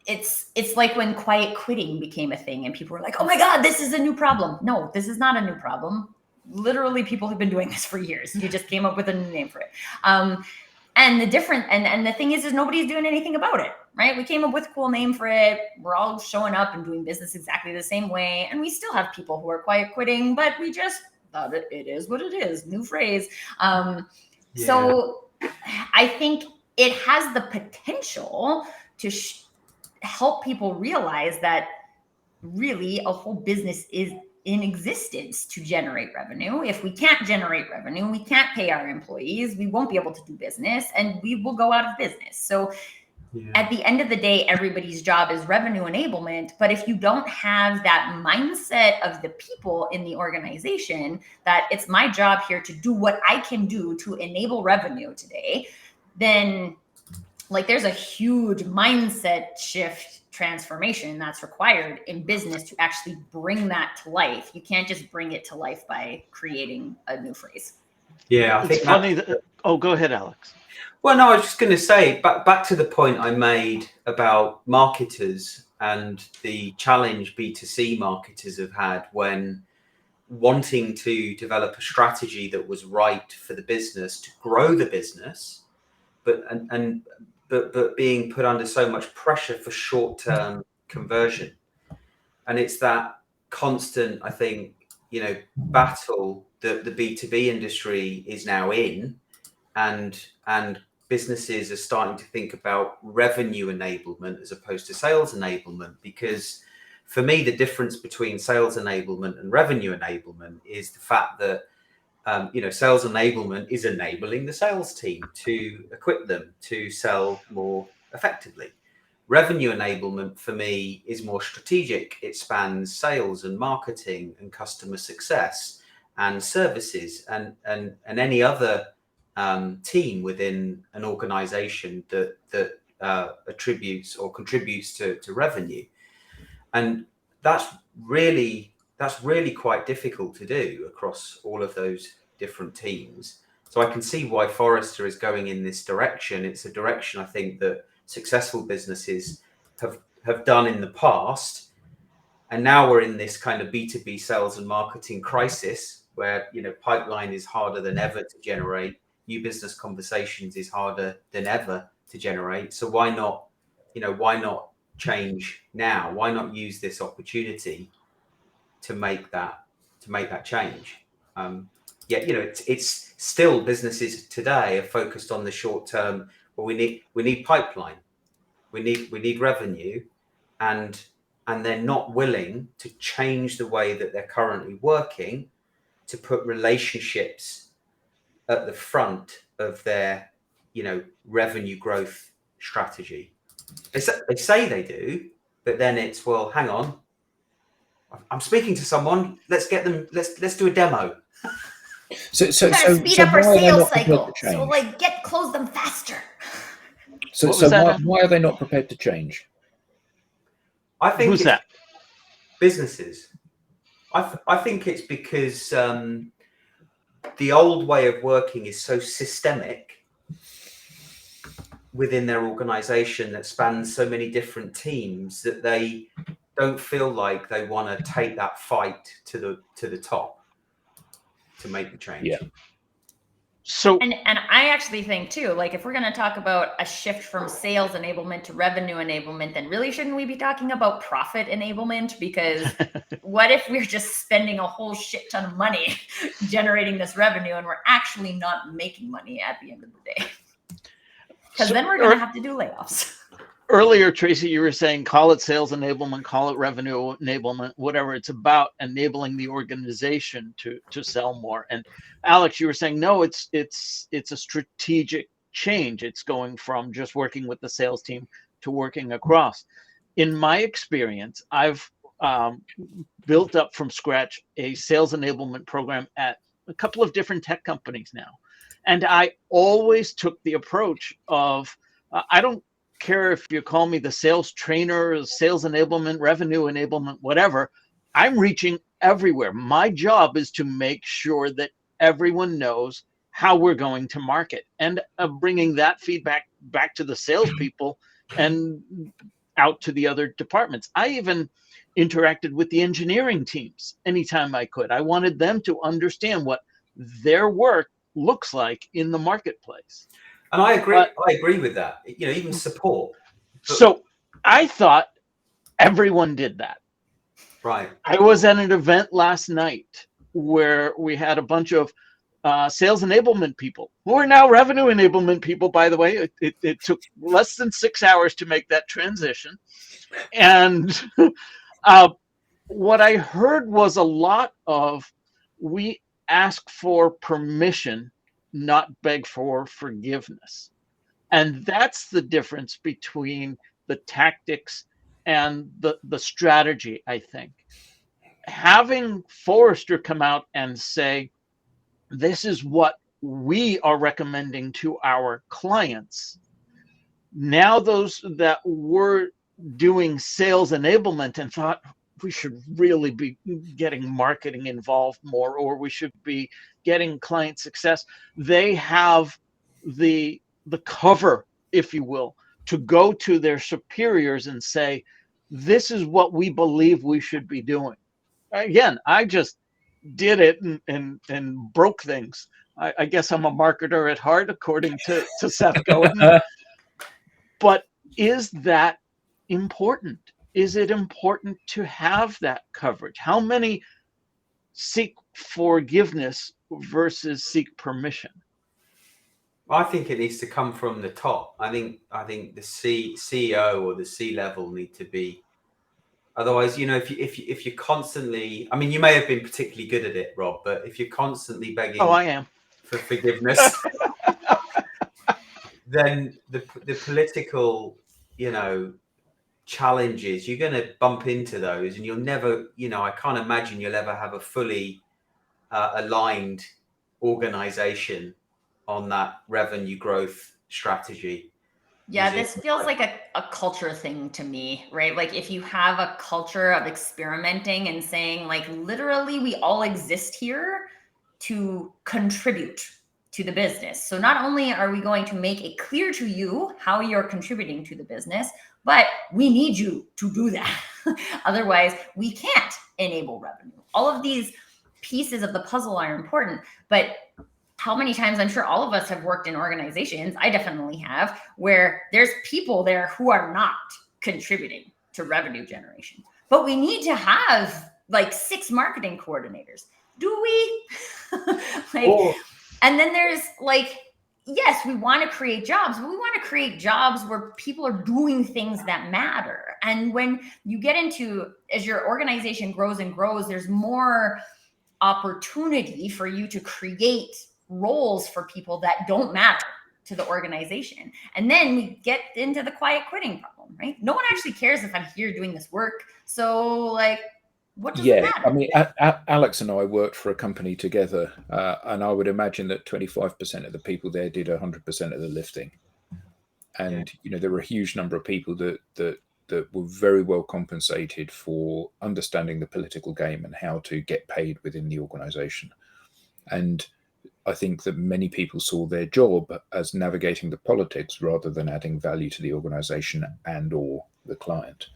It's like when quiet quitting became a thing and people were like, oh my God, this is a new problem. No, this is not a new problem. Literally, people have been doing this for years. You just came up with a new name for it. And the thing is nobody's doing anything about it, right? We came up with a cool name for it. We're all showing up and doing business exactly the same way. And we still have people who are quiet quitting, but we just thought it is what it is. New phrase. So I think it has the potential to help people realize that really a whole business is in existence to generate revenue. If we can't generate revenue, we can't pay our employees, we won't be able to do business and we will go out of business. So at the end of the day, everybody's job is revenue enablement. But if you don't have that mindset of the people in the organization, that it's my job here to do what I can do to enable revenue today, then like there's a huge mindset shift transformation that's required in business to actually bring that to life. You can't just bring it to life by creating a new phrase. Yeah, I think it's funny that, oh, go ahead, Alex. Well, no, I was just going to say, back to the point I made about marketers and the challenge B2C marketers have had when wanting to develop a strategy that was right for the business to grow the business, but being put under so much pressure for short-term conversion. And it's that constant, I think, battle that the B2B industry is now in, and businesses are starting to think about revenue enablement as opposed to sales enablement. Because for me, the difference between sales enablement and revenue enablement is the fact that sales enablement is enabling the sales team to equip them to sell more effectively. Revenue enablement for me is more strategic. It spans sales and marketing and customer success and services and any other team within an organization that attributes or contributes to revenue. And that's really quite difficult to do across all of those different teams. So I can see why Forrester is going in this direction. It's a direction I think that successful businesses have done in the past. And now we're in this kind of B2B sales and marketing crisis where, pipeline is harder than ever to generate. New business conversations is harder than ever to generate. So why not change now? Why not use this opportunity to make that change? It's still businesses today are focused on the short term. Well, we need pipeline, we need revenue, and they're not willing to change the way that they're currently working to put relationships at the front of their revenue growth strategy. They say they do, but then it's, well, hang on, I'm speaking to someone. Let's get them. Let's do a demo. So speed up our sales cycle. So close them faster. So why are they not prepared to change? I think Who's that? Businesses. I think it's because the old way of working is so systemic within their organization that spans so many different teams that they don't feel like they want to take that fight to the top to make the change. Yeah. So and I actually think too, if we're going to talk about a shift from sales enablement to revenue enablement, then really shouldn't we be talking about profit enablement? Because what if we're just spending a whole shit ton of money generating this revenue and we're actually not making money at the end of the day? Because then we're going to have to do layoffs. Earlier, Tracy, you were saying call it sales enablement, call it revenue enablement, whatever. It's about enabling the organization to sell more. And Alex, you were saying no, it's a strategic change. It's going from just working with the sales team to working across. In my experience, I've built up from scratch a sales enablement program at a couple of different tech companies now, and I always took the approach of I don't care if you call me the sales trainer, sales enablement, revenue enablement, whatever. I'm reaching everywhere. My job is to make sure that everyone knows how we're going to market, and bringing that feedback back to the salespeople and out to the other departments. I even interacted with the engineering teams anytime I could. I wanted them to understand what their work looks like in the marketplace. And I agree with that. Even support. So I thought everyone did that. Right. I was at an event last night where we had a bunch of sales enablement people who are now revenue enablement people, by the way. It took less than 6 hours to make that transition. And what I heard was a lot of, we ask for permission, not beg for forgiveness. And that's the difference between the tactics and the strategy, I think. Having Forrester come out and say, this is what we are recommending to our clients. Now those that were doing sales enablement and thought we should really be getting marketing involved more, or we should be getting client success, they have the cover, if you will, to go to their superiors and say, this is what we believe we should be doing. Again, I just did it and broke things. I guess I'm a marketer at heart, according to Seth Godin. But is that important? Is it important to have that coverage? How many seek forgiveness versus seek permission? I think it needs to come from the top. I think the CEO or the C level need to be. Otherwise, if you're constantly, I mean, you may have been particularly good at it, Rob, but if you're constantly begging I am. for forgiveness, then the political, challenges, you're going to bump into those, and you'll never, I can't imagine you'll ever have a fully aligned organization on that revenue growth strategy. Yeah, this feels like a culture thing to me, right? Like if you have a culture of experimenting and saying like, literally, we all exist here to contribute to the business. So not only are we going to make it clear to you how you're contributing to the business, but we need you to do that. Otherwise, we can't enable revenue. All of these pieces of the puzzle are important, but how many times, I'm sure all of us have worked in organizations, I definitely have, where there's people there who are not contributing to revenue generation. But we need to have like 6 marketing coordinators. Do we? And then there's like, yes, we want to create jobs, but we want to create jobs where people are doing things that matter. And when you get into, as your organization grows and grows, there's more opportunity for you to create roles for people that don't matter to the organization. And then we get into the quiet quitting problem, right? No one actually cares if I'm here doing this work. So like, what does it matter? I mean, Alex and I worked for a company together, and I would imagine that 25% of the people there did 100% of the lifting. And, there were a huge number of people that were very well compensated for understanding the political game and how to get paid within the organization. And I think that many people saw their job as navigating the politics rather than adding value to the organization and or the client.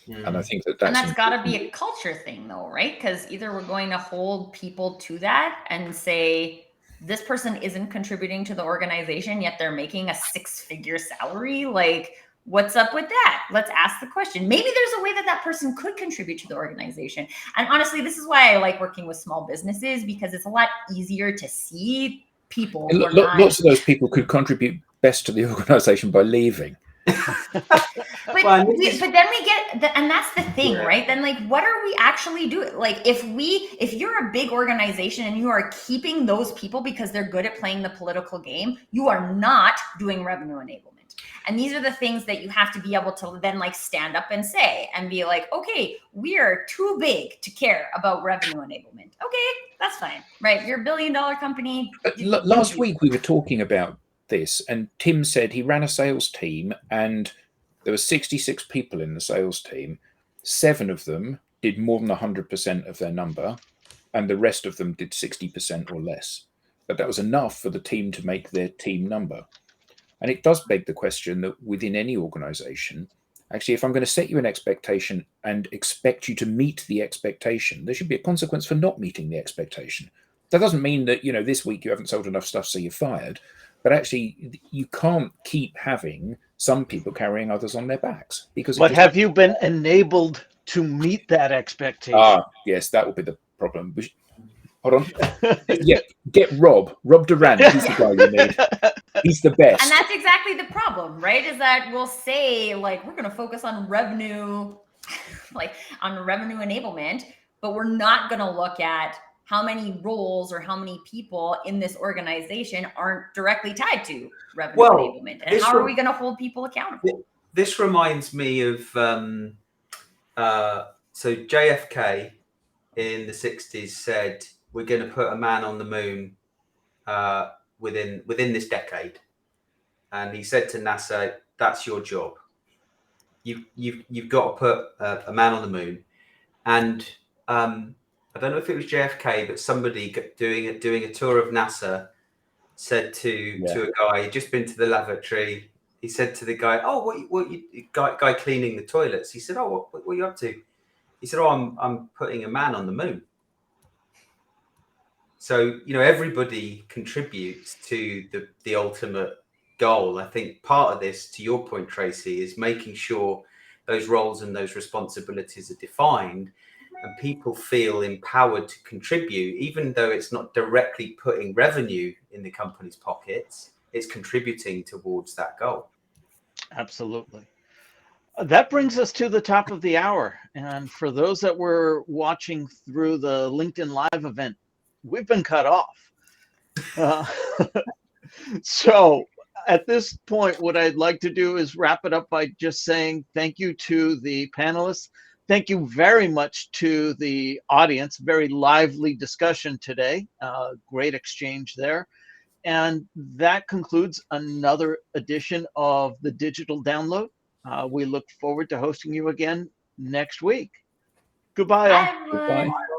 And I think that's got to be a culture thing though, right? Because either we're going to hold people to that and say, this person isn't contributing to the organization, yet they're making a 6-figure salary. Like, what's up with that? Let's ask the question. Maybe there's a way that person could contribute to the organization. And honestly, this is why I like working with small businesses, because it's a lot easier to see people. Lots of those people could contribute best to the organization by leaving. But then we get, and that's the thing, right? Then like, what are we actually doing? Like if you're a big organization and you are keeping those people because they're good at playing the political game, you are not doing revenue enablement. And these are the things that you have to be able to then like stand up and say and be like, okay, we are too big to care about revenue enablement. Okay, that's fine, right? You're $1 billion company. Last week we were talking about this, and Tim said he ran a sales team and there were 66 people in the sales team. 7 of them did more than 100% of their number, and the rest of them did 60% or less. But that was enough for the team to make their team number. And it does beg the question that within any organization, actually, if I'm going to set you an expectation and expect you to meet the expectation, there should be a consequence for not meeting the expectation. That doesn't mean that, this week you haven't sold enough stuff, so you're fired. But actually, you can't keep having some people carrying others on their backs. But have you been enabled to meet that expectation? Yes, that will be the problem. Hold on. Yeah, get Rob Durant. He's the guy you need. He's the best. And that's exactly the problem, right? Is that we'll say like, we're going to focus on revenue, like on revenue enablement, but we're not going to look at how many roles or how many people in this organization aren't directly tied to revenue enablement. And how are we going to hold people accountable? This reminds me of, so JFK in the 60s said, we're going to put a man on the moon within this decade. And he said to NASA, that's your job. You've got to put a man on the moon. And I don't know if it was JFK, but somebody doing a tour of NASA said to a guy, he'd just been to the lavatory, he said to the guy, "Oh, what you guy cleaning the toilets?" He said, "Oh, what are you up to?" He said, "Oh, I'm putting a man on the moon." So, everybody contributes to the ultimate goal. I think part of this, to your point, Tracy, is making sure those roles and those responsibilities are defined and people feel empowered to contribute, even though it's not directly putting revenue in the company's pockets, it's contributing towards that goal. Absolutely. That brings us to the top of the hour. And for those that were watching through the LinkedIn Live event, we've been cut off. So at this point, what I'd like to do is wrap it up by just saying thank you to the panelists. Thank you very much to the audience. Very lively discussion today. Great exchange there. And that concludes another edition of the Digital Download. We look forward to hosting you again next week. Goodbye, all. Bye, everyone. Goodbye.